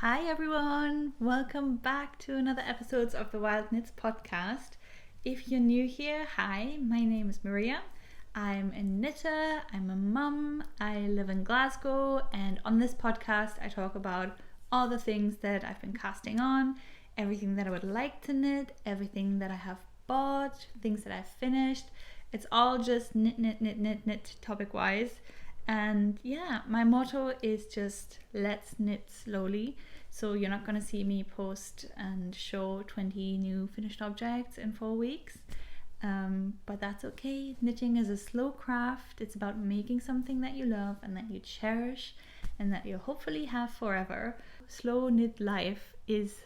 Hi everyone, welcome back to another episode of the Wild Knits podcast. If you're new here, hi, my name is Maria. I'm a knitter, I'm a mum, I live in Glasgow, and on this podcast I talk about all the things that I've been casting on, everything that I would like to knit, everything that I have bought, things that I've finished. It's all just knit topic wise. And yeah, my motto is just let's knit slowly. So you're not going to see me post and show 20 new finished objects in 4 weeks. But that's okay. Knitting is a slow craft. It's about making something that you love and that you cherish and that you hopefully have forever. Slow knit life is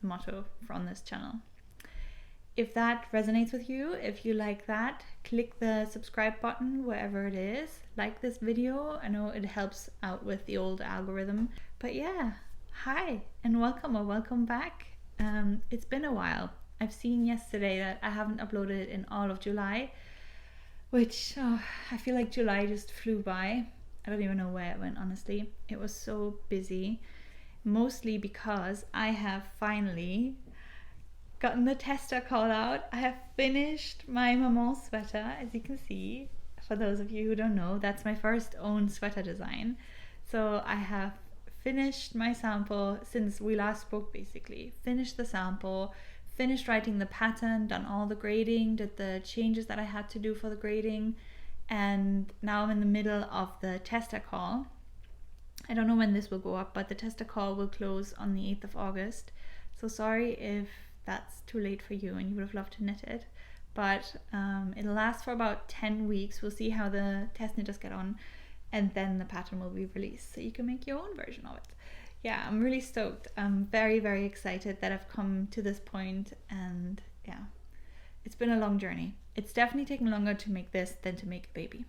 the motto from this channel. If that resonates with you, if you like that, click the subscribe button wherever it is. Like this video. I know it helps out with the old algorithm. But yeah, hi and welcome or welcome back. It's been a while. I've seen yesterday that I haven't uploaded in all of July, which I feel like July just flew by. I don't even know where it went, honestly. It was so busy, mostly because I have finally gotten the tester call out. I have finished my Maman Sweater, as you can see. For those of you who don't know, that's my first own sweater design. So I have finished my sample since we last spoke, basically. Finished the sample, finished writing the pattern, done all the grading, did the changes that I had to do for the grading, and now I'm in the middle of the tester call. I don't know when this will go up, but the tester call will close on the 8th of August. So sorry if that's too late for you and you would have loved to knit it, but it'll last for about 10 weeks. We'll see how the test knitters get on, and then the pattern will be released so you can make your own version of it. Yeah, I'm really stoked. I'm very, very excited that I've come to this point, and yeah, it's been a long journey. It's definitely taken longer to make this than to make a baby.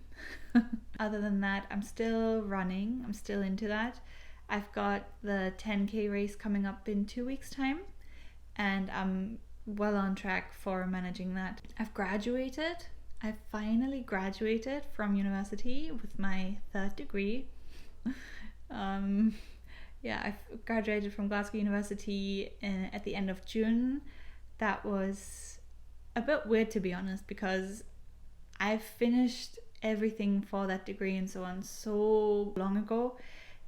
Other than that, I'm still running. I'm still into that. I've got the 10k race coming up in 2 weeks time, and I'm well on track for managing that. I've graduated. I finally graduated from university with my 3rd degree. Yeah, I've graduated from Glasgow University at the end of June. That was a bit weird, to be honest, because I finished everything for that degree and so on so long ago.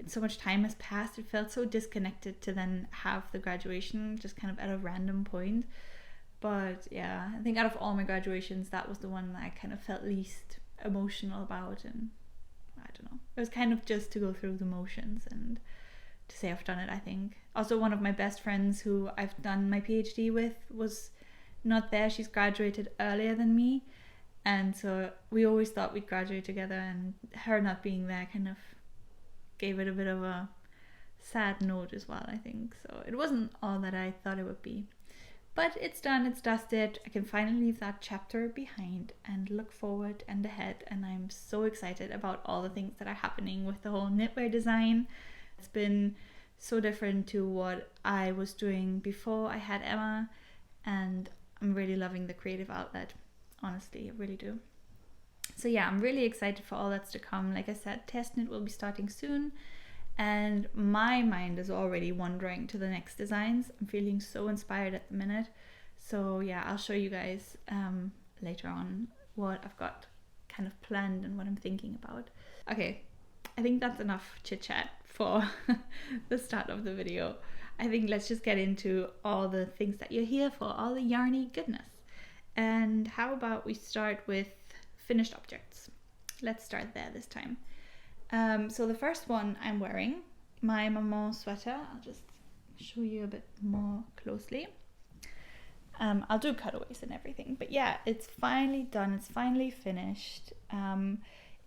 So much time has passed. It felt so disconnected to then have the graduation just kind of at a random point. But yeah, I think out of all my graduations, that was the one that I kind of felt least emotional about. And I don't know, it was kind of just to go through the motions and to say I've done it, I think. Also, one of my best friends who I've done my PhD with was not there. She's graduated earlier than me, and so we always thought we'd graduate together, and her not being there kind of gave it a bit of a sad note as well, I think. So it wasn't all that I thought it would be. But it's done, it's dusted. I can finally leave that chapter behind and look forward and ahead, and I'm so excited about all the things that are happening with the whole knitwear design. It's been so different to what I was doing before I had Emma, and I'm really loving the creative outlet. Honestly, I really do. So yeah, I'm really excited for all that's to come. Like I said, test knit will be starting soon, and my mind is already wandering to the next designs. I'm feeling so inspired at the minute. So yeah, I'll show you guys later on what I've got kind of planned and what I'm thinking about. Okay, I think that's enough chit chat for the start of the video. I think let's just get into all the things that you're here for, all the yarny goodness. And how about we start with finished objects? Let's start there this time. So the first one I'm wearing, my Maman Sweater. I'll just show you a bit more closely. I'll do cutaways and everything, but yeah, it's finally done. It's finally finished.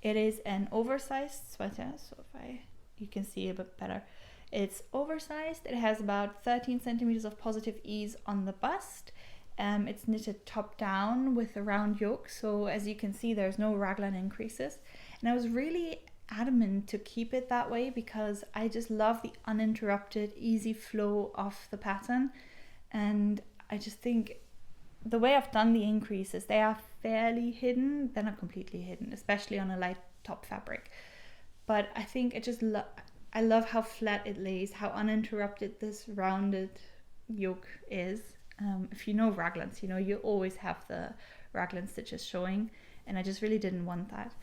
It is an oversized sweater, so you can see a bit better. It's oversized. It has about 13 centimeters of positive ease on the bust. It's knitted top down with a round yoke, so as you can see, there's no raglan increases. And I was really adamant to keep it that way because I just love the uninterrupted, easy flow of the pattern. And I just think the way I've done the increases, they are fairly hidden. They're not completely hidden, especially on a light top fabric. But I think I love how flat it lays, how uninterrupted this rounded yoke is. If you know raglans, you always have the raglan stitches showing, and I just really didn't want that.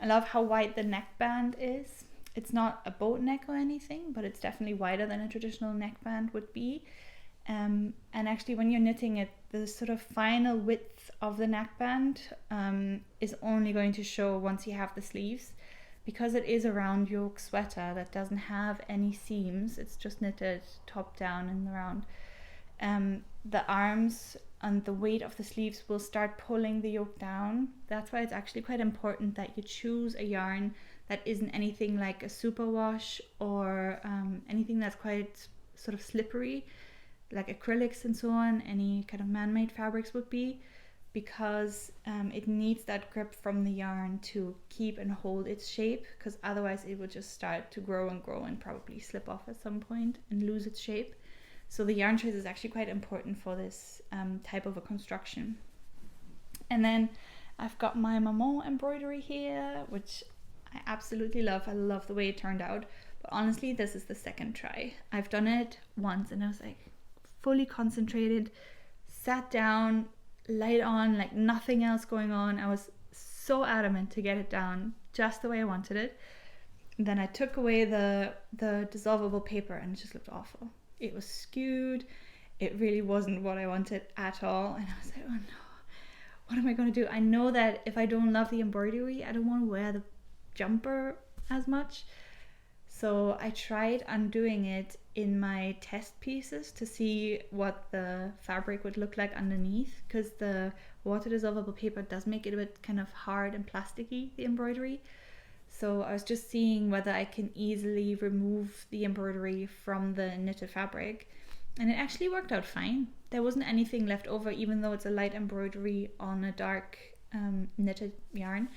I love how wide the neckband is. It's not a boat neck or anything, but it's definitely wider than a traditional neckband would be. And actually when you're knitting it, the sort of final width of the neckband is only going to show once you have the sleeves. Because it is a round yoke sweater that doesn't have any seams, it's just knitted top down in the round. The arms and the weight of the sleeves will start pulling the yoke down. That's why it's actually quite important that you choose a yarn that isn't anything like a superwash or anything that's quite sort of slippery, like acrylics and so on, any kind of man-made fabrics would be, because it needs that grip from the yarn to keep and hold its shape, because otherwise it would just start to grow and probably slip off at some point and lose its shape. So the yarn choice is actually quite important for this type of a construction. And then I've got my Maman embroidery here, which I absolutely love. I love the way it turned out. But honestly, this is the second try. I've done it once and I was like fully concentrated, sat down, light on, like nothing else going on. I was so adamant to get it down just the way I wanted it. And then I took away the dissolvable paper and it just looked awful. It was skewed. It really wasn't what I wanted at all. And I was like, oh no, what am I going to do? I know that if I don't love the embroidery, I don't want to wear the jumper as much. So I tried undoing it in my test pieces to see what the fabric would look like underneath, because the water dissolvable paper does make it a bit kind of hard and plasticky, the embroidery. So I was just seeing whether I can easily remove the embroidery from the knitted fabric, and it actually worked out fine. There wasn't anything left over, even though it's a light embroidery on a dark knitted yarn.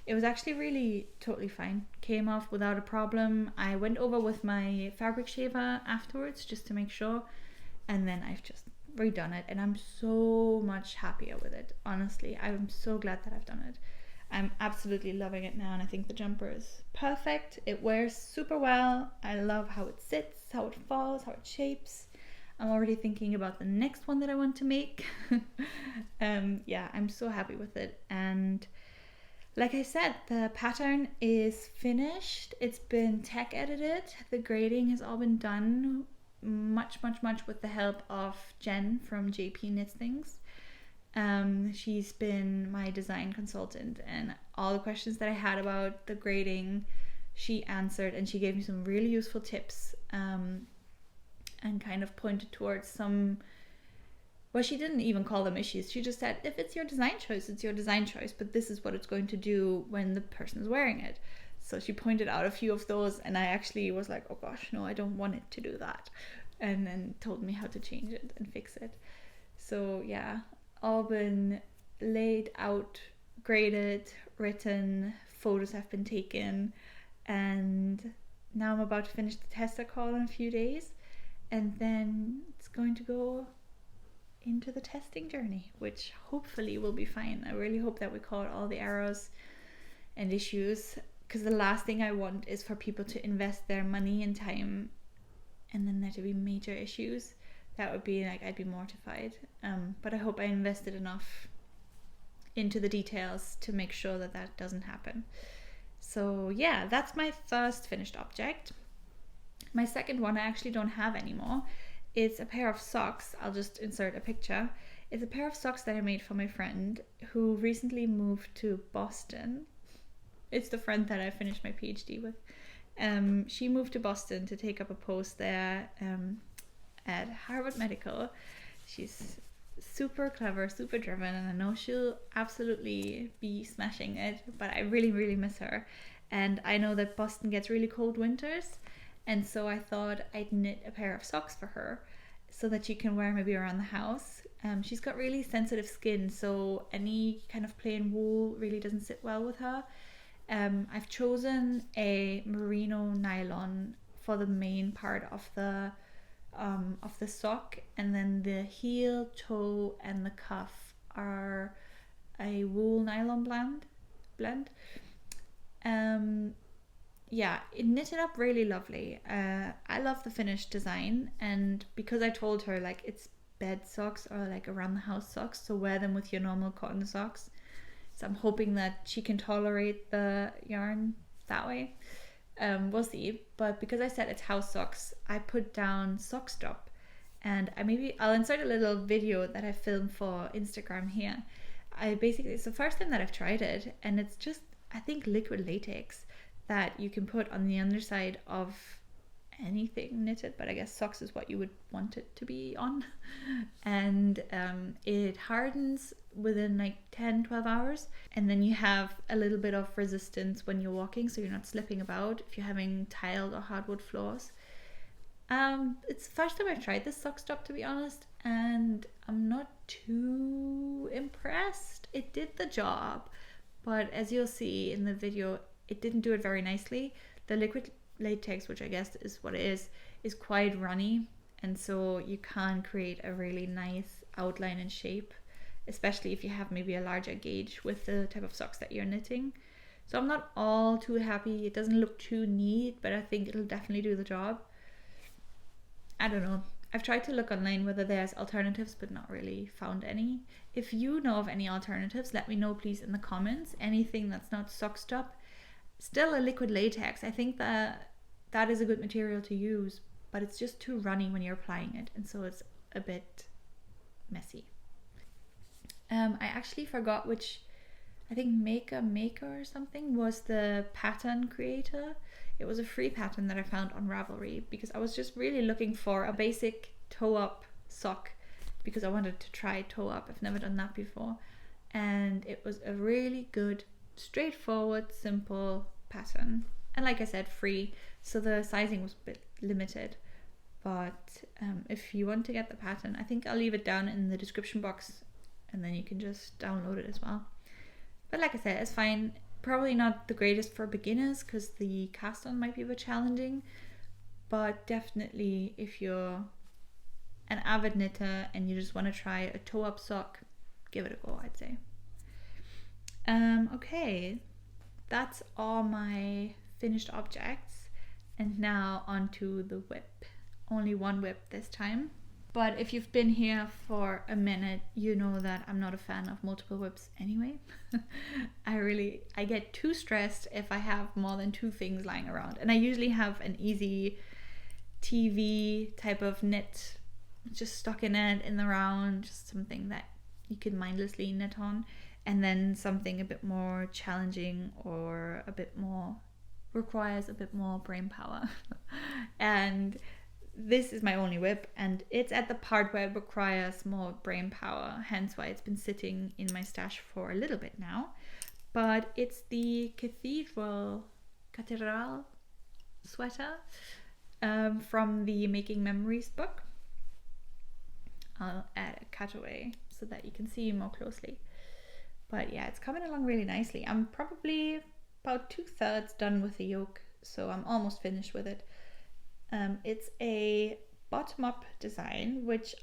It was actually really totally fine. Came off without a problem. I went over with my fabric shaver afterwards just to make sure, and then I've just redone it and I'm so much happier with it. Honestly, I'm so glad that I've done it. I'm absolutely loving it now, and I think the jumper is perfect. It wears super well. I love how it sits, how it falls, how it shapes. I'm already thinking about the next one that I want to make. Yeah, I'm so happy with it. And like I said, the pattern is finished. It's been tech edited. The grading has all been done much with the help of Jen from JP Knits Things. She's been my design consultant, and all the questions that I had about the grading she answered, and she gave me some really useful tips and kind of pointed towards some, well, she didn't even call them issues. She just said, if it's your design choice, it's your design choice, but this is what it's going to do when the person is wearing it. So she pointed out a few of those, and I actually was like, oh gosh, no, I don't want it to do that, and then told me how to change it and fix it. So yeah, all been laid out, graded, written, photos have been taken, and now I'm about to finish the tester call in a few days, and then it's going to go into the testing journey, which hopefully will be fine. I really hope that we caught all the errors and issues, because the last thing I want is for people to invest their money and time and then there to be major issues. That would be like, I'd be mortified. But I hope I invested enough into the details to make sure that that doesn't happen. So yeah, that's my first finished object. My second one I actually don't have anymore. It's a pair of socks. I'll just insert a picture. It's a pair of socks that I made for my friend who recently moved to Boston. It's the friend that I finished my PhD with. She moved to Boston to take up a post there at Harvard Medical. She's super clever, super driven, and I know she'll absolutely be smashing it, but I really miss her. And I know that Boston gets really cold winters, and so I thought I'd knit a pair of socks for her so that she can wear maybe around the house. She's got really sensitive skin, so any kind of plain wool really doesn't sit well with her. I've chosen a merino nylon for the main part of the sock, and then the heel, toe, and the cuff are a wool nylon blend. yeah, it knitted up really lovely. I love the finished design, and because I told her like it's bed socks or like around the house socks, so wear them with your normal cotton socks. So I'm hoping that she can tolerate the yarn that way. We'll see. But because I said it's house socks, I put down sock stop, and I'll insert a little video that I filmed for Instagram here. It's the first time that I've tried it, and it's just, I think, liquid latex that you can put on the underside of anything knitted, but I guess socks is what you would want it to be on. And it hardens within like 10-12 hours, and then you have a little bit of resistance when you're walking, so you're not slipping about if you're having tiled or hardwood floors. It's the first time I've tried this sock stop, to be honest, and I'm not too impressed. It did the job, but as you'll see in the video, it didn't do it very nicely. The liquid latex, which I guess is what it is quite runny, and so you can't create a really nice outline and shape, especially if you have maybe a larger gauge with the type of socks that you're knitting. So I'm not all too happy. It doesn't look too neat, but I think it'll definitely do the job. I don't know. I've tried to look online whether there's alternatives, but not really found any. If you know of any alternatives, let me know please in the comments. Anything that's not sock stop. Still a liquid latex. I think that is a good material to use, but it's just too runny when you're applying it, and so it's a bit messy. I actually forgot which, I think Maker or something was the pattern creator. It was a free pattern that I found on Ravelry because I was just really looking for a basic toe up sock because I wanted to try toe up. I've never done that before, and it was a really good, straightforward, simple pattern, and like I said, free, so the sizing was a bit limited. But if you want to get the pattern, I think I'll leave it down in the description box, and then you can just download it as well. But like I said, it's fine. Probably not the greatest for beginners because the cast on might be a bit challenging, but definitely if you're an avid knitter and you just want to try a toe up sock, give it a go, I'd say. Okay, that's all my finished objects, and now onto the whip. Only one whip this time, but if you've been here for a minute, you know that I'm not a fan of multiple whips anyway. I get too stressed if I have more than two things lying around, and I usually have an easy TV type of knit, just stockinette in the round, just something that you can mindlessly knit on, and then something a bit more challenging or requires a bit more brain power. And this is my only whip, and it's at the part where it requires more brain power, hence why it's been sitting in my stash for a little bit now. But it's the Catedral Sweater from the Making Memories book. I'll add a cutaway so that you can see more closely. But yeah, it's coming along really nicely. I'm probably about 2/3 done with the yoke, so I'm almost finished with it. It's a bottom-up design, which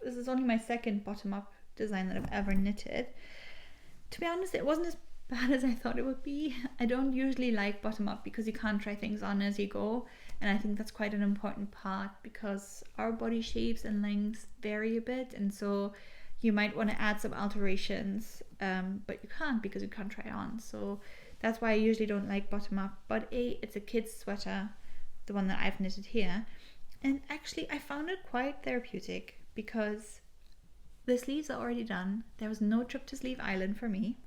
this is only my second bottom-up design that I've ever knitted. To be honest, it wasn't as bad as I thought it would be. I don't usually like bottom-up because you can't try things on as you go, and I think that's quite an important part because our body shapes and lengths vary a bit, and so you might want to add some alterations, but you can't because you can't try on. So that's why I usually don't like bottom-up, but it's a kid's sweater, the one that I've knitted here, and actually I found it quite therapeutic because the sleeves are already done. There was no trip to Sleeve Island for me.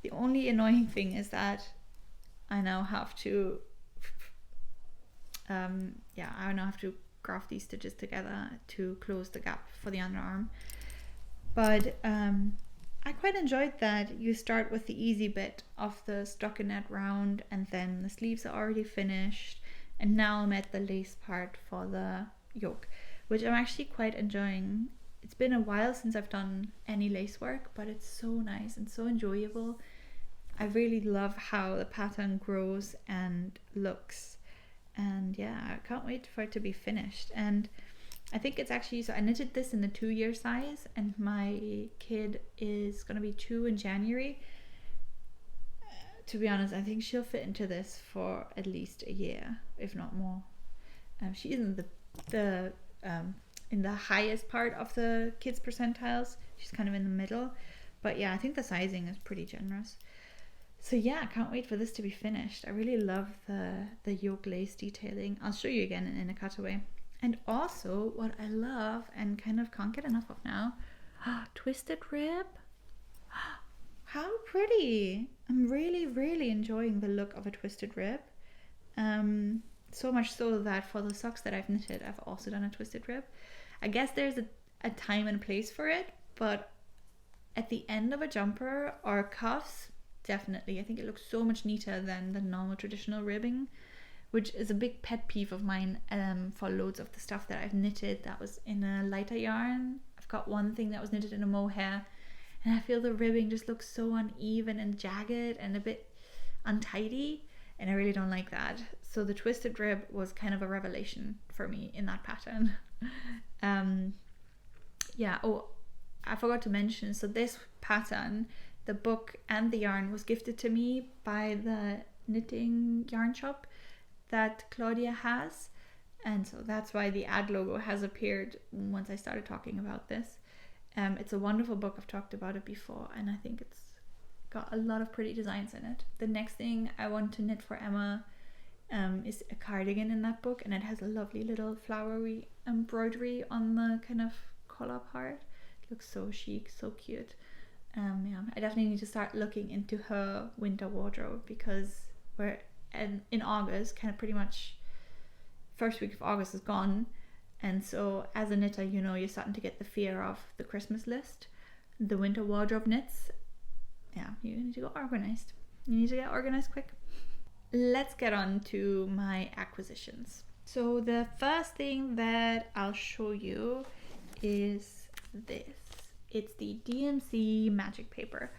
The only annoying thing is that I now have to graft these stitches together to close the gap for the underarm. But I quite enjoyed that you start with the easy bit of the stockinette round, and then the sleeves are already finished, and now I'm at the lace part for the yoke, which I'm actually quite enjoying. It's been a while since I've done any lace work, but it's so nice and so enjoyable. I really love how the pattern grows and looks, and yeah, I can't wait for it to be finished. And I think it's actually, so I knitted this in the 2-year size, and my kid is going to be 2 in January. to be honest, I think she'll fit into this for at least a year, if not more. She isn't the in the highest part of the kids percentiles. She's kind of in the middle, but yeah, I think the sizing is pretty generous. So yeah, I can't wait for this to be finished. I really love the yoke lace detailing. I'll show you again in a cutaway. And also what I love and kind of can't get enough of now, twisted rib. How pretty. I'm really, really enjoying the look of a twisted rib. So much so that for the socks that I've knitted, I've also done a twisted rib. I guess there's a time and place for it, but at the end of a jumper or cuffs, definitely. I think it looks so much neater than the normal traditional ribbing, which is a big pet peeve of mine for loads of the stuff that I've knitted that was in a lighter yarn. I've got one thing that was knitted in a mohair, and I feel the ribbing just looks so uneven and jagged and a bit untidy, and I really don't like that. So the twisted rib was kind of a revelation for me in that pattern. Yeah, oh, I forgot to mention, so this pattern, the book and the yarn, was gifted to me by the knitting yarn shop that Claudia has, and so that's why the ad logo has appeared once I started talking about this. It's a wonderful book. I've talked about it before, and I think it's got a lot of pretty designs in it. The next thing I want to knit for Emma is a cardigan in that book, and it has a lovely little flowery embroidery on the kind of collar part. It looks so chic, so cute. Yeah, I definitely need to start looking into her winter wardrobe, because we're in August, kind of pretty much first week of August is gone, and so as a knitter, you know, you're starting to get the fear of the Christmas list, the winter wardrobe knits. Yeah, you need to go organized. You need to get organized quick. Let's get on to my acquisitions. So the first thing that I'll show you is this. It's the DMC Magic Paper.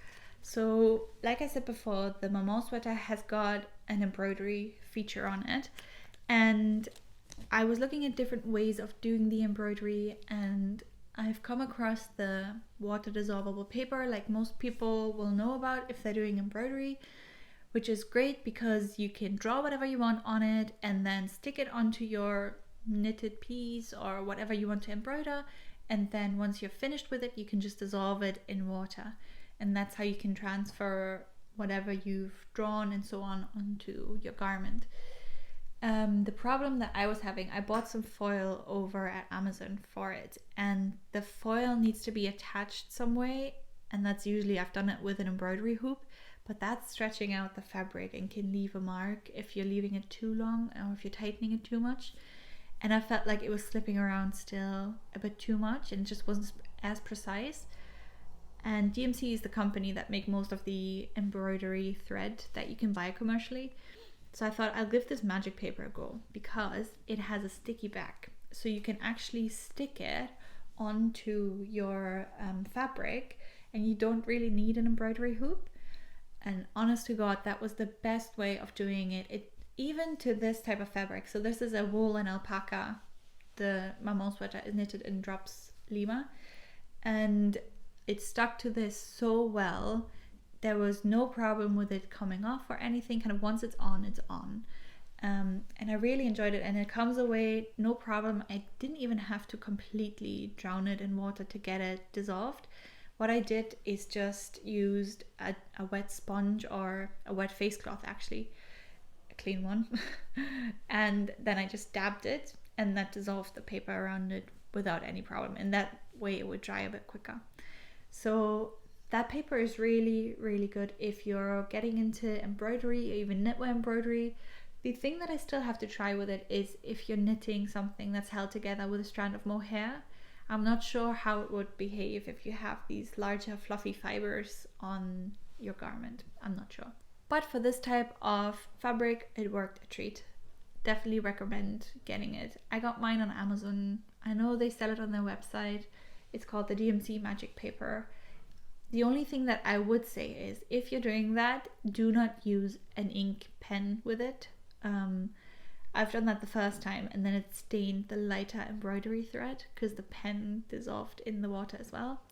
So like I said before, the Maman Sweater has got an embroidery feature on it, and I was looking at different ways of doing the embroidery, and I've come across the water dissolvable paper, like most people will know about if they're doing embroidery, which is great because you can draw whatever you want on it and then stick it onto your knitted piece or whatever you want to embroider, and then once you're finished with it, you can just dissolve it in water, and that's how you can transfer whatever you've drawn and so on onto your garment. The problem that I was having, I bought some foil over at Amazon for it, and the foil needs to be attached some way, and that's usually, I've done it with an embroidery hoop, but that's stretching out the fabric and can leave a mark if you're leaving it too long or if you're tightening it too much. And I felt like it was slipping around still a bit too much and just wasn't as precise. And DMC is the company that make most of the embroidery thread that you can buy commercially. So I thought I'll give this magic paper a go because it has a sticky back. So you can actually stick it onto your fabric, and you don't really need an embroidery hoop. And honest to God, that was the best way of doing it. Even to this type of fabric. So this is a wool and alpaca. The Maman Sweater is knitted in Drops Lima, and it stuck to this so well. There was no problem with it coming off or anything. Kind of once it's on, it's on. And I really enjoyed it, and it comes away no problem. I didn't even have to completely drown it in water to get it dissolved. What I did is just used a wet sponge or a wet face cloth, actually, a clean one, and then I just dabbed it, and that dissolved the paper around it without any problem, and that way it would dry a bit quicker. So that paper is really, really good if you're getting into embroidery or even knitwear embroidery. The thing that I still have to try with it is if you're knitting something that's held together with a strand of mohair. I'm not sure how it would behave if you have these larger fluffy fibers on your garment. I'm not sure. But for this type of fabric, it worked a treat. Definitely recommend getting it. I got mine on Amazon. I know they sell it on their website. It's called the DMC Magic Paper. The only thing that I would say is if you're doing that, do not use an ink pen with it. I've done that the first time, and then it stained the lighter embroidery thread because the pen dissolved in the water as well.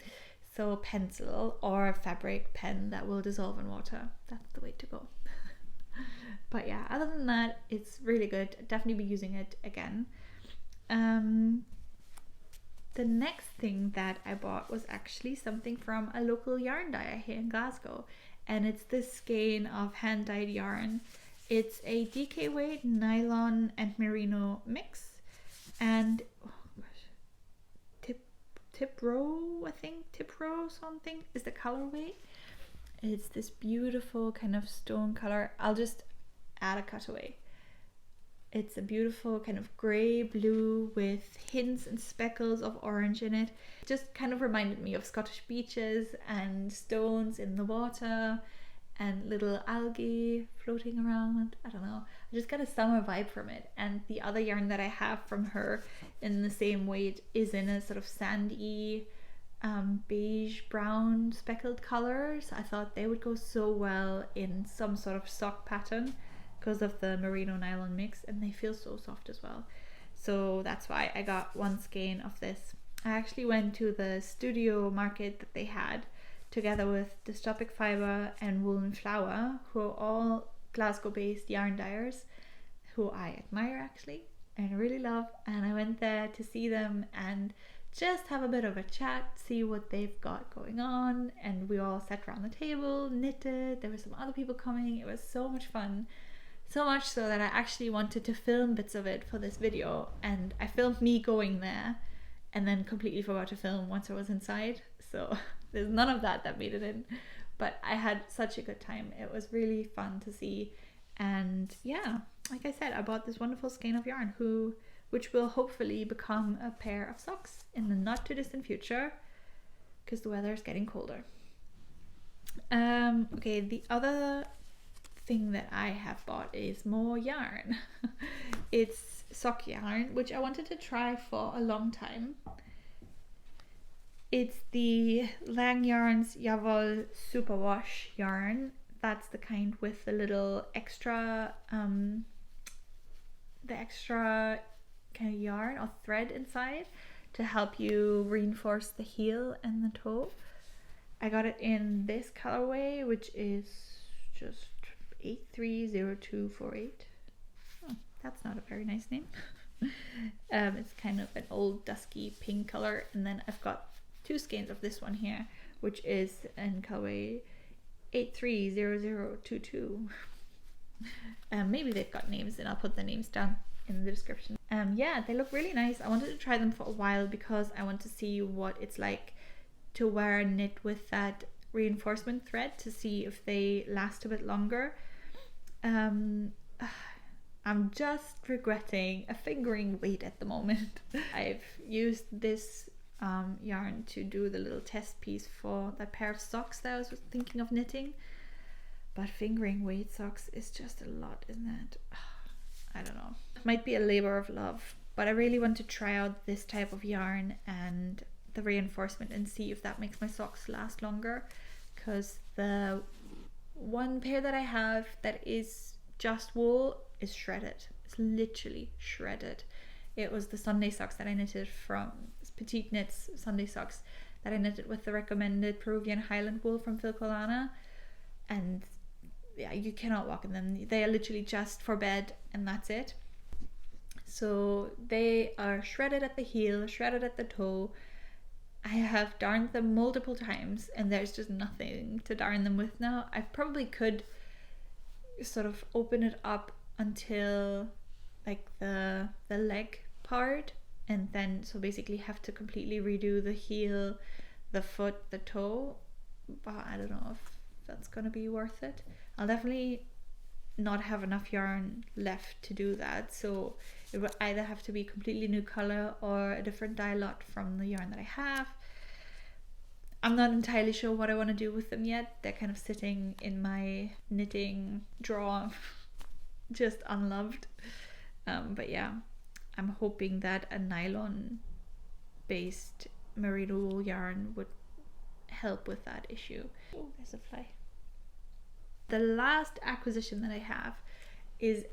So pencil or fabric pen that will dissolve in water. That's the way to go. But yeah, other than that, it's really good. Definitely be using it again. The next thing that I bought was actually something from a local yarn dyer here in Glasgow, and it's this skein of hand dyed yarn. It's a DK weight nylon and merino mix, and Tiptoe something is the colorway. It's this beautiful kind of stone color. I'll just add a cutaway. It's a beautiful kind of grey blue with hints and speckles of orange in it. It just kind of reminded me of Scottish beaches and stones in the water and little algae floating around. I don't know. I just got a summer vibe from it. And the other yarn that I have from her in the same weight is in a sort of sandy beige brown speckled colors. I thought they would go so well in some sort of sock pattern because of the merino nylon mix, and they feel so soft as well. So that's why I got one skein of this. I actually went to the studio market that they had together with Dystopic Fibre and Wool and Flower, who are all Glasgow based yarn dyers who I admire actually and really love, and I went there to see them and just have a bit of a chat, see what they've got going on, and we all sat around the table, knitted. There were some other people coming. It was so much fun. So much so that I actually wanted to film bits of it for this video, and I filmed me going there and then completely forgot to film once I was inside. So there's none of that made it in, but I had such a good time. It was really fun to see, and yeah, like I said, I bought this wonderful skein of yarn which will hopefully become a pair of socks in the not too distant future because the weather is getting colder. Okay, the other thing that I have bought is more yarn. It's sock yarn, which I wanted to try for a long time. It's the Lang Yarns JaWoll Superwash yarn. That's the kind with the little extra kind of yarn or thread inside to help you reinforce the heel and the toe. I got it in this colorway, which is just 830248. Oh, that's not a very nice name. It's kind of an old dusky pink color, and then I've got two skeins of this one here, which is in colorway 830022. Maybe they've got names, and I'll put the names down in the description. Yeah, they look really nice. I wanted to try them for a while because I want to see what it's like to wear a knit with that reinforcement thread, to see if they last a bit longer. I'm just regretting a fingering weight at the moment. I've used this yarn to do the little test piece for that pair of socks that I was thinking of knitting, but fingering weight socks is just a lot, isn't it? I don't know. It might be a labor of love, but I really want to try out this type of yarn and the reinforcement and see if that makes my socks last longer, because the one pair that I have that is just wool is shredded. It's literally shredded. It was the Sunday socks that I knitted from Petite Knits Sunday socks that I knitted with the recommended Peruvian Highland wool from Phil Colana, and yeah, you cannot walk in them. They are literally just for bed and that's it. So they are shredded at the heel, shredded at the toe. I have darned them multiple times and there's just nothing to darn them with now. I probably could sort of open it up until like the leg part, and then so basically have to completely redo the heel, the foot, the toe, but I don't know if that's gonna be worth it. I'll definitely not have enough yarn left to do that, so it would either have to be completely new color or a different dye lot from the yarn that I have. I'm not entirely sure what I want to do with them yet. They're kind of sitting in my knitting drawer just unloved, but yeah, I'm hoping that a nylon based merino wool yarn would help with that issue. Oh, there's a fly. The last acquisition that I have is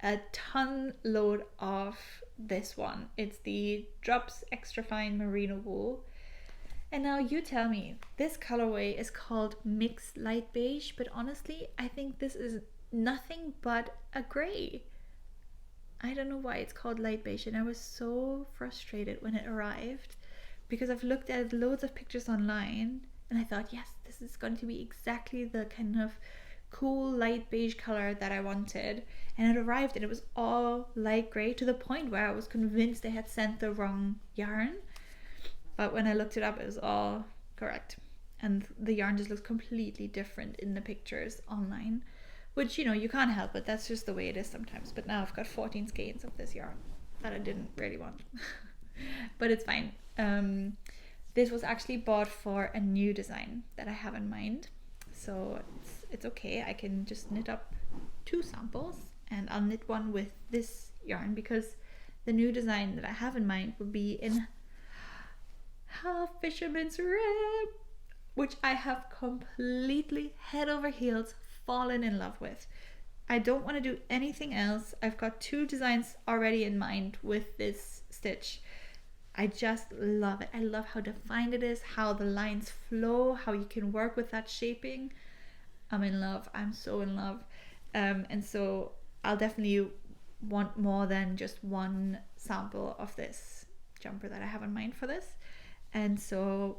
a ton load of this one. It's the Drops Extra Fine Merino Wool. And now you tell me, this colorway is called Mix Light Beige, but honestly, I think this is nothing but a grey. I don't know why it's called light beige, and I was so frustrated when it arrived because I've looked at loads of pictures online and I thought, yes, this is going to be exactly the kind of cool light beige color that I wanted, and it arrived and it was all light grey to the point where I was convinced they had sent the wrong yarn. But when I looked it up, it was all correct, and the yarn just looks completely different in the pictures online, which, you know, you can't help it, that's just the way it is sometimes. But now I've got 14 skeins of this yarn that I didn't really want. But it's fine. This was actually bought for a new design that I have in mind, so it's okay. I can just knit up 2 samples, and I'll knit one with this yarn because the new design that I have in mind will be in half fisherman's rib, which I have completely head over heels fallen in love with. I don't want to do anything else. I've got 2 designs already in mind with this stitch. I just love it. I love how defined it is, how the lines flow, how you can work with that shaping. I'm in love. I'm so in love. And so I'll definitely want more than just one sample of this jumper that I have in mind for this. And so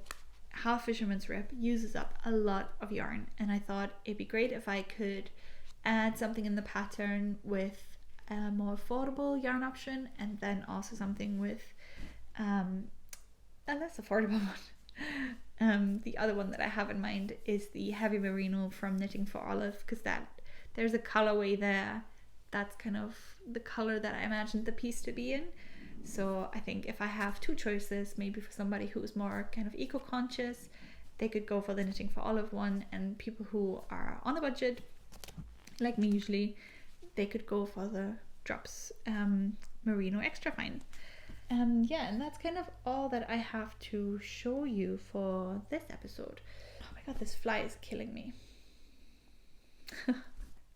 half fisherman's rib uses up a lot of yarn, and I thought it'd be great if I could add something in the pattern with a more affordable yarn option, and then also something with a less affordable one. The other one that I have in mind is the heavy merino from Knitting for Olive, because there's a colorway there that's kind of the color that I imagined the piece to be in. So I think if I have 2 choices, maybe for somebody who's more kind of eco-conscious, they could go for the Knitting for Olive one, and people who are on a budget, like me usually, they could go for the Drops Merino Extra Fine. Yeah, and that's kind of all that I have to show you for this episode. Oh my god, this fly is killing me.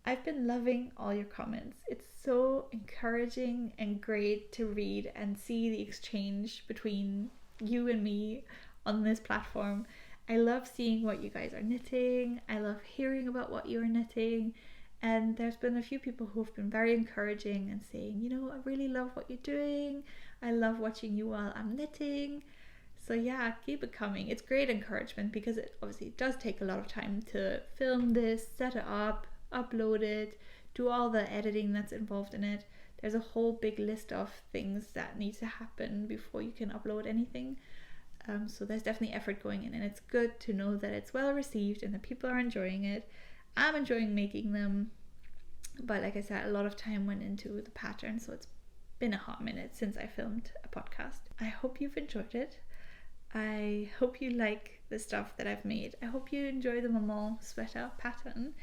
I've been loving all your comments. It's so encouraging and great to read and see the exchange between you and me on this platform. I love seeing what you guys are knitting. I love hearing about what you're knitting. And there's been a few people who've been very encouraging and saying, you know, I really love what you're doing. I love watching you while I'm knitting. So yeah, keep it coming. It's great encouragement because it obviously does take a lot of time to film this, set it up, upload it, do all the editing that's involved in it. There's a whole big list of things that need to happen before you can upload anything. So there's definitely effort going in, and it's good to know that it's well received and that people are enjoying it. I'm enjoying making them, but like I said, a lot of time went into the pattern, so it's been a hot minute since I filmed a podcast. I hope you've enjoyed it. I hope you like the stuff that I've made. I hope you enjoy the Maman Sweater pattern.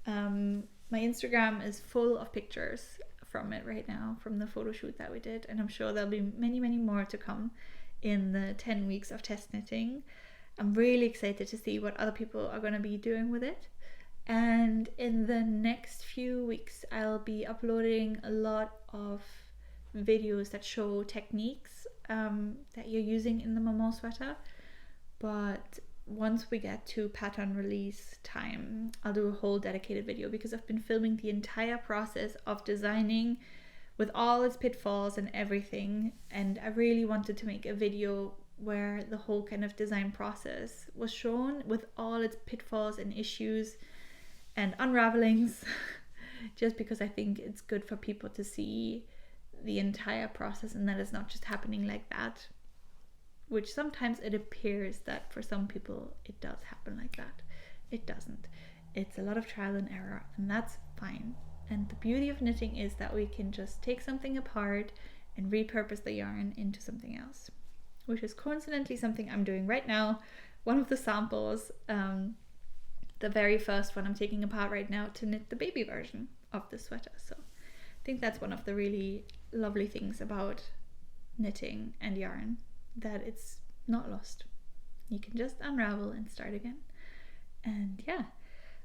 My Instagram is full of pictures from it right now, from the photo shoot that we did, and I'm sure there'll be many more to come in the 10 weeks of test knitting. I'm really excited to see what other people are going to be doing with it. And in the next few weeks, I'll be uploading a lot of videos that show techniques that you're using in the Maman Sweater. But once we get to pattern release time, I'll do a whole dedicated video because I've been filming the entire process of designing with all its pitfalls and everything. And I really wanted to make a video where the whole kind of design process was shown with all its pitfalls and issues and unravelings, just because I think it's good for people to see the entire process and that it's not just happening like that, which sometimes it appears that for some people it does happen like that. It doesn't. It's a lot of trial and error, and that's fine. And the beauty of knitting is that we can just take something apart and repurpose the yarn into something else, which is coincidentally something I'm doing right now. One of the samples, the very first one I'm taking apart right now to knit the baby version of the sweater. So I think that's one of the really lovely things about knitting and yarn, that it's not lost. You can just unravel and start again. And yeah,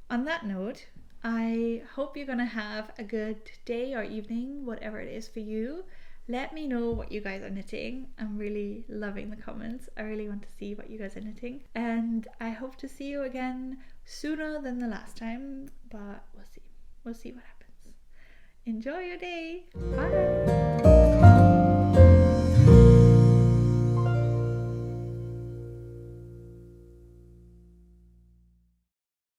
on that note, I hope you're gonna have a good day or evening, whatever it is for you. Let me know what you guys are knitting. I'm really loving the comments. I really want to see what you guys are knitting. And I hope to see you again sooner than the last time, but we'll see. We'll see what happens. Enjoy your day. Bye.